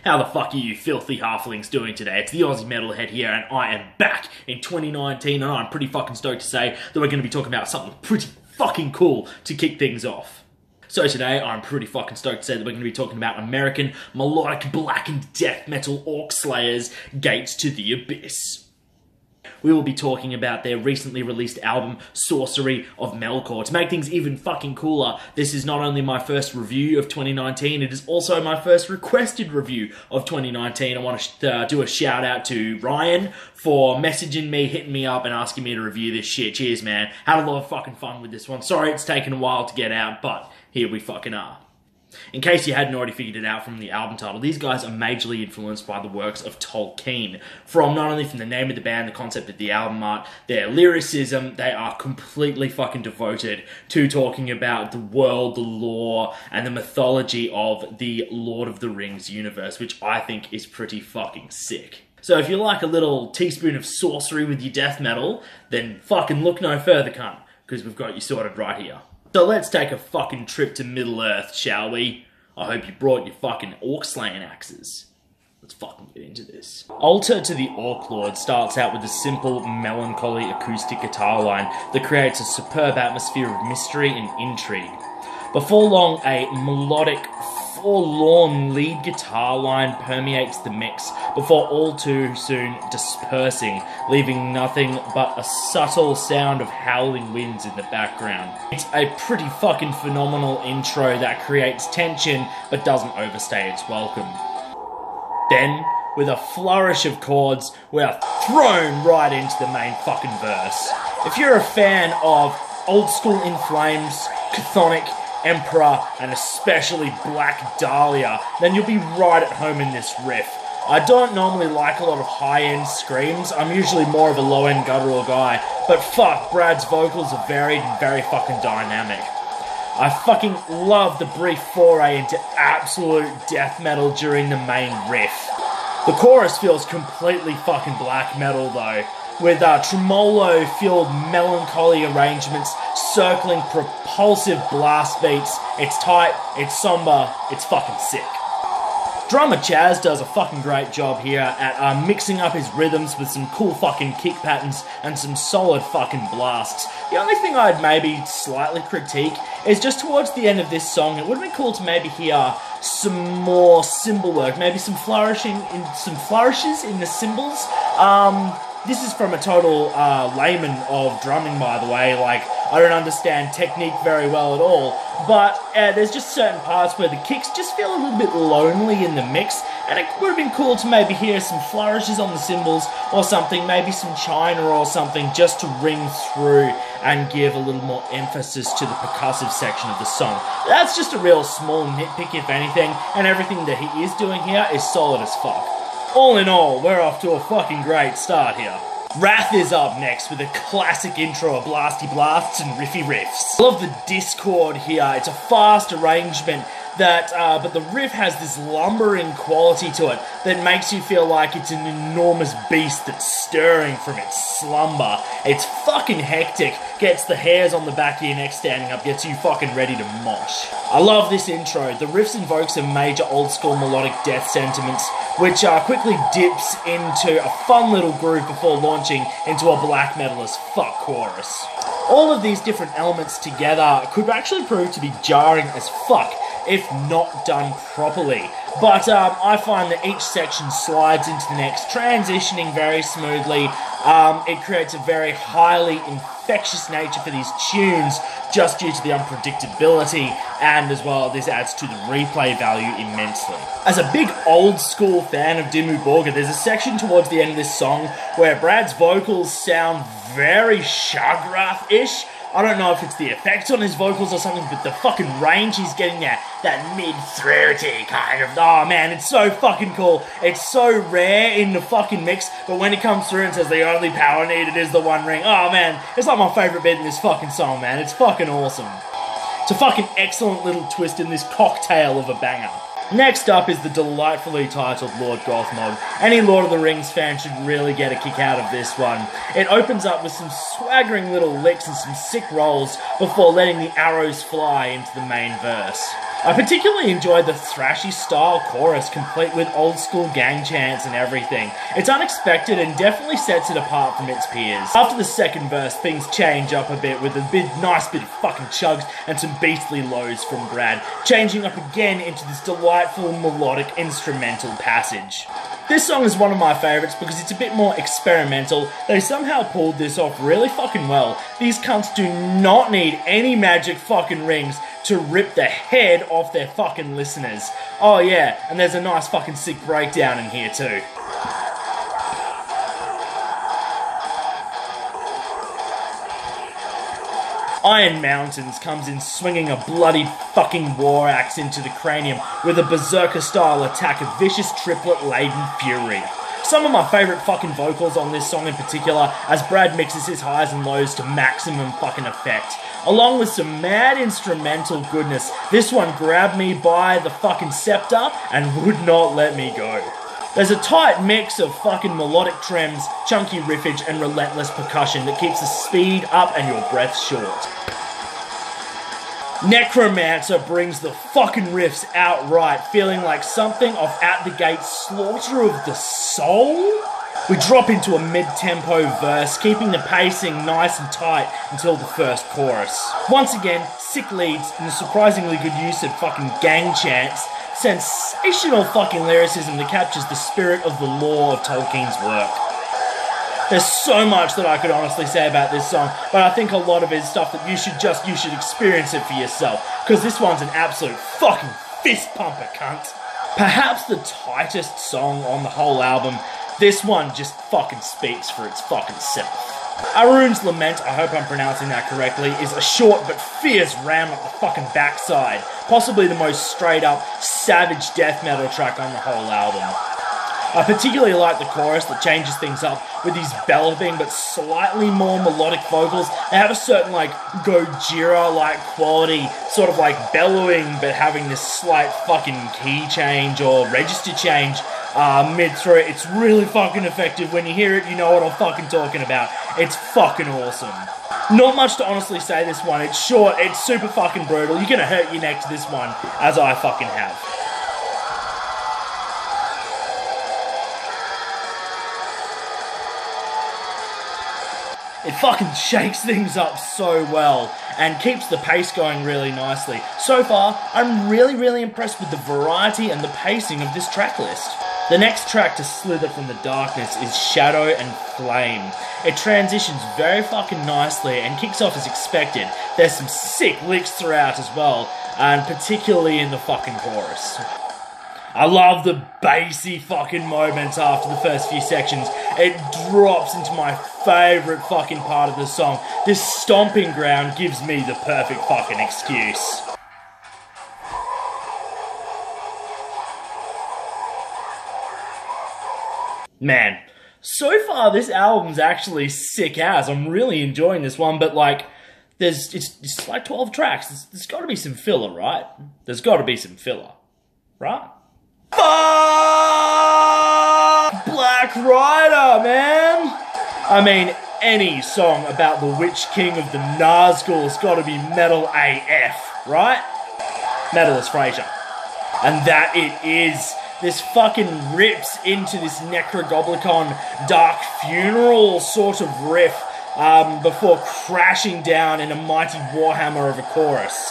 How the fuck are you filthy halflings doing today? It's the Aussie Metalhead here, and I am back in 2019, and I'm pretty fucking stoked to say that we're going to be talking about something pretty fucking cool to kick things off. So today, I'm pretty fucking stoked to say that we're going to be talking about American melodic blackened death metal orc slayers, Gates to the Abyss. We will be talking about their recently released album, Sorcery of Melkor. To make things even fucking cooler, this is not only my first review of 2019, it is also my first requested review of 2019. I want to do a shout out to Ryan for messaging me, hitting me up, and asking me to review this shit. Cheers, man. Had a lot of fucking fun with this one. Sorry it's taken a while to get out, but here we fucking are. In case you hadn't already figured it out from the album title, these guys are majorly influenced by the works of Tolkien. Not only from the name of the band, the concept of the album art, their lyricism, they are completely fucking devoted to talking about the world, the lore, and the mythology of the Lord of the Rings universe, which I think is pretty fucking sick. So if you like a little teaspoon of sorcery with your death metal, then fucking look no further, cunt, because we've got you sorted right here. So let's take a fucking trip to Middle-earth, shall we? I hope you brought your fucking orc-slaying axes. Let's fucking get into this. Altar to the Orc Lord starts out with a simple, melancholy acoustic guitar line that creates a superb atmosphere of mystery and intrigue. Before long, a melodic, forlorn lead guitar line permeates the mix before all too soon dispersing, leaving nothing but a subtle sound of howling winds in the background. It's a pretty fucking phenomenal intro that creates tension but doesn't overstay its welcome. Then, with a flourish of chords, we're thrown right into the main fucking verse. If you're a fan of Old School In Flames, Chthonic, Emperor, and especially Black Dahlia, then you'll be right at home in this riff. I don't normally like a lot of high-end screams, I'm usually more of a low-end guttural guy, but fuck, Brad's vocals are varied and very fucking dynamic. I fucking love the brief foray into absolute death metal during the main riff. The chorus feels completely fucking black metal though, with tremolo-filled melancholy arrangements circling propulsive blast beats. It's tight, it's somber, it's fucking sick. Drummer Chaz does a fucking great job here at mixing up his rhythms with some cool fucking kick patterns and some solid fucking blasts. The only thing I'd maybe slightly critique is just towards the end of this song, it would have been cool to maybe hear some more cymbal work, maybe some flourishes in the cymbals. This is from a total layman of drumming, by the way. Like, I don't understand technique very well at all, but there's just certain parts where the kicks just feel a little bit lonely in the mix, and it would have been cool to maybe hear some flourishes on the cymbals or something, maybe some china or something, just to ring through and give a little more emphasis to the percussive section of the song. That's just a real small nitpick, if anything, and everything that he is doing here is solid as fuck. All in all, we're off to a fucking great start here. Wrath is up next with a classic intro of blasty blasts and riffy riffs. I love the discord here. It's a fast arrangement that, but the riff has this lumbering quality to it that makes you feel like it's an enormous beast that's stirring from its slumber. It's fucking hectic, gets the hairs on the back of your neck standing up, gets you fucking ready to mosh. I love this intro. The riffs invoke some major old school melodic death sentiments, which quickly dips into a fun little groove before launching into a black metal as fuck chorus. All of these different elements together could actually prove to be jarring as fuck if not done properly. But I find that each section slides into the next, transitioning very smoothly. It creates a very highly infectious nature for these tunes, just due to the unpredictability, and as well, this adds to the replay value immensely. As a big old school fan of Dimmu Borgir, there's a section towards the end of this song where Brad's vocals sound very Shagrath-ish. I don't know if it's the effects on his vocals or something, but the fucking range he's getting there, that mid-throaty kind of, oh man, it's so fucking cool. It's so rare in the fucking mix, but when he comes through and says the only power needed is the one ring, oh man, it's like my favourite bit in this fucking song, man. It's fucking awesome. It's a fucking excellent little twist in this cocktail of a banger. Next up is the delightfully titled Lord Gothmog. Any Lord of the Rings fan should really get a kick out of this one. It opens up with some swaggering little licks and some sick rolls before letting the arrows fly into the main verse. I particularly enjoyed the thrashy style chorus, complete with old school gang chants and everything. It's unexpected and definitely sets it apart from its peers. After the second verse, things change up a bit with a nice bit of fucking chugs and some beastly lows from Brad, changing up again into this delightful melodic instrumental passage. This song is one of my favourites because it's a bit more experimental. They somehow pulled this off really fucking well. These cunts do not need any magic fucking rings to rip the head off their fucking listeners. Oh yeah, and there's a nice fucking sick breakdown in here too. Iron Mountains comes in swinging a bloody fucking war axe into the cranium with a berserker-style attack of vicious triplet-laden fury. Some of my favourite fucking vocals on this song in particular, as Brad mixes his highs and lows to maximum fucking effect. Along with some mad instrumental goodness, this one grabbed me by the fucking scepter and would not let me go. There's a tight mix of fucking melodic trems, chunky riffage, and relentless percussion that keeps the speed up and your breath short. Necromancer brings the fucking riffs outright, feeling like something of At the Gate Slaughter of the Soul? We drop into a mid-tempo verse, keeping the pacing nice and tight until the first chorus. Once again, sick leads and a surprisingly good use of fucking gang chants. Sensational fucking lyricism that captures the spirit of the lore of Tolkien's work. There's so much that I could honestly say about this song, but I think a lot of it is stuff that you should experience it for yourself, because this one's an absolute fucking fist pumper, cunt. Perhaps the tightest song on the whole album, this one just fucking speaks for its fucking self. Arun's Lament, I hope I'm pronouncing that correctly, is a short but fierce ram up the fucking backside. Possibly the most straight up, savage death metal track on the whole album. I particularly like the chorus that changes things up with these bellowing but slightly more melodic vocals. They have a certain like Gojira-like quality, sort of like bellowing but having this slight fucking key change or register change mid-through. It's really fucking effective. When you hear it, you know what I'm fucking talking about. It's fucking awesome. Not much to honestly say this one. It's short, it's super fucking brutal. You're gonna hurt your neck to this one, as I fucking have. It fucking shakes things up so well and keeps the pace going really nicely. So far, I'm really impressed with the variety and the pacing of this track list. The next track to slither from the darkness is Shadow and Flame. It transitions very fucking nicely and kicks off as expected. There's some sick licks throughout as well, and particularly in the fucking chorus. I love the bassy fucking moments after the first few sections. It drops into my favourite fucking part of the song. This stomping ground gives me the perfect fucking excuse. Man, so far this album's actually sick as. I'm really enjoying this one, but like, it's like 12 tracks. There's gotta be some filler, right? There's gotta be some filler, right? Fuck Black Rider, man! I mean, any song about the Witch King of the Nazgul's gotta be metal AF, right? Metal is Frasier. And that it is. This fucking rips into this Necrogoblikon Dark Funeral sort of riff before crashing down in a mighty warhammer of a chorus.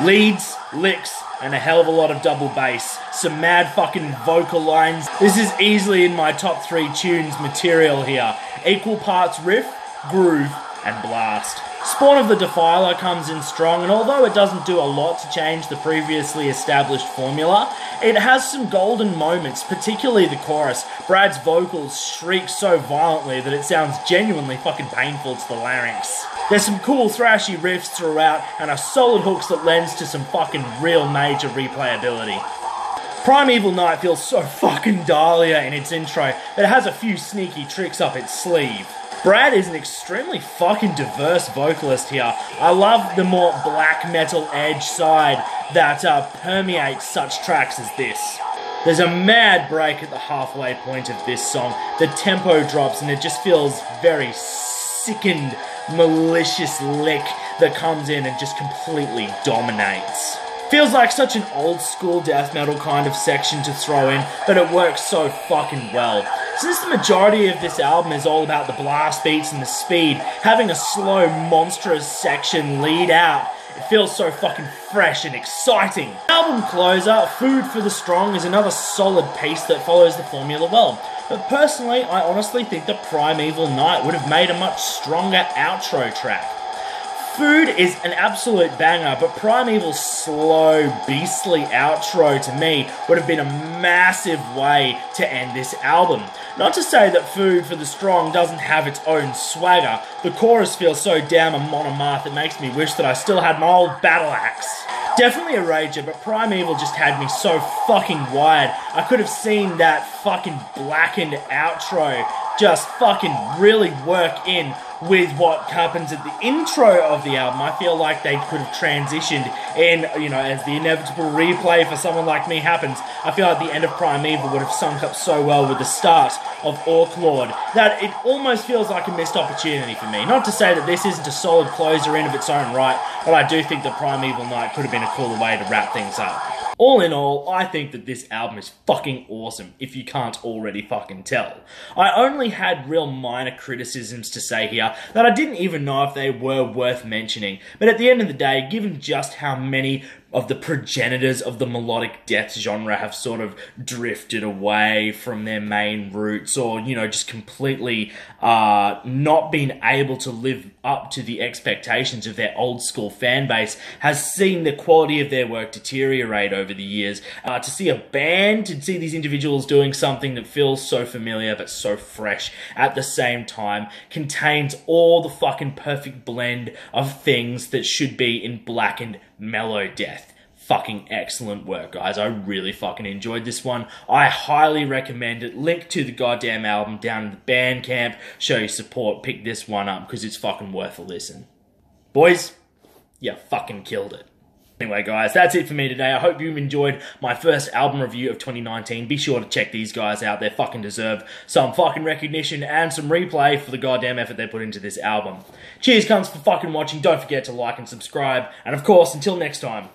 Leads, licks, and a hell of a lot of double bass. Some mad fucking vocal lines. This is easily in my top 3 tunes material here. Equal parts riff, groove, and blast. Spawn of the Defiler comes in strong, and although it doesn't do a lot to change the previously established formula, it has some golden moments, particularly the chorus. Brad's vocals shriek so violently that it sounds genuinely fucking painful to the larynx. There's some cool thrashy riffs throughout, and a solid hooks that lends to some fucking real major replayability. Primeval Night feels so fucking Dahlia in its intro, but it has a few sneaky tricks up its sleeve. Brad is an extremely fucking diverse vocalist here. I love the more black metal edge side that permeates such tracks as this. There's a mad break at the halfway point of this song. The tempo drops and it just feels very sickened, malicious lick that comes in and just completely dominates. Feels like such an old school death metal kind of section to throw in, but it works so fucking well. Since the majority of this album is all about the blast beats and the speed, having a slow, monstrous section lead out, it feels so fucking fresh and exciting. Album closer, Food for the Strong, is another solid piece that follows the formula well. But personally, I honestly think that Primeval Night would have made a much stronger outro track. Food is an absolute banger, but Primeval's slow, beastly outro to me would have been a massive way to end this album. Not to say that Food for the Strong doesn't have its own swagger. The chorus feels so damn a monomath it makes me wish that I still had my old battle axe. Definitely a rager, but Primeval just had me so fucking wired. I could have seen that fucking blackened outro just fucking really work in with what happens at the intro of the album. I feel like they could have transitioned in, you know, as the inevitable replay for someone like me happens. I feel like the end of Primeval would have sunk up so well with the start of Orklord that it almost feels like a missed opportunity for me. Not to say that this isn't a solid closer in of its own right, but I do think that Primeval Night could have been a cooler way to wrap things up. All in all, I think that this album is fucking awesome, if you can't already fucking tell. I only had real minor criticisms to say here that I didn't even know if they were worth mentioning, but at the end of the day, given just how many of the progenitors of the melodic death genre have sort of drifted away from their main roots, or, you know, just completely not been able to live up to the expectations of their old school fan base, has seen the quality of their work deteriorate over the years. To see a band, to see these individuals doing something that feels so familiar but so fresh at the same time, contains all the fucking perfect blend of things that should be in blackened mellow death. Fucking excellent work, guys. I really fucking enjoyed this one. I highly recommend it. Link to the goddamn album down in the Bandcamp. Show your support. Pick this one up because it's fucking worth a listen. Boys, you fucking killed it. Anyway, guys, that's it for me today. I hope you've enjoyed my first album review of 2019. Be sure to check these guys out. They fucking deserve some fucking recognition and some replay for the goddamn effort they put into this album. Cheers, cunts, for fucking watching. Don't forget to like and subscribe. And of course, until next time,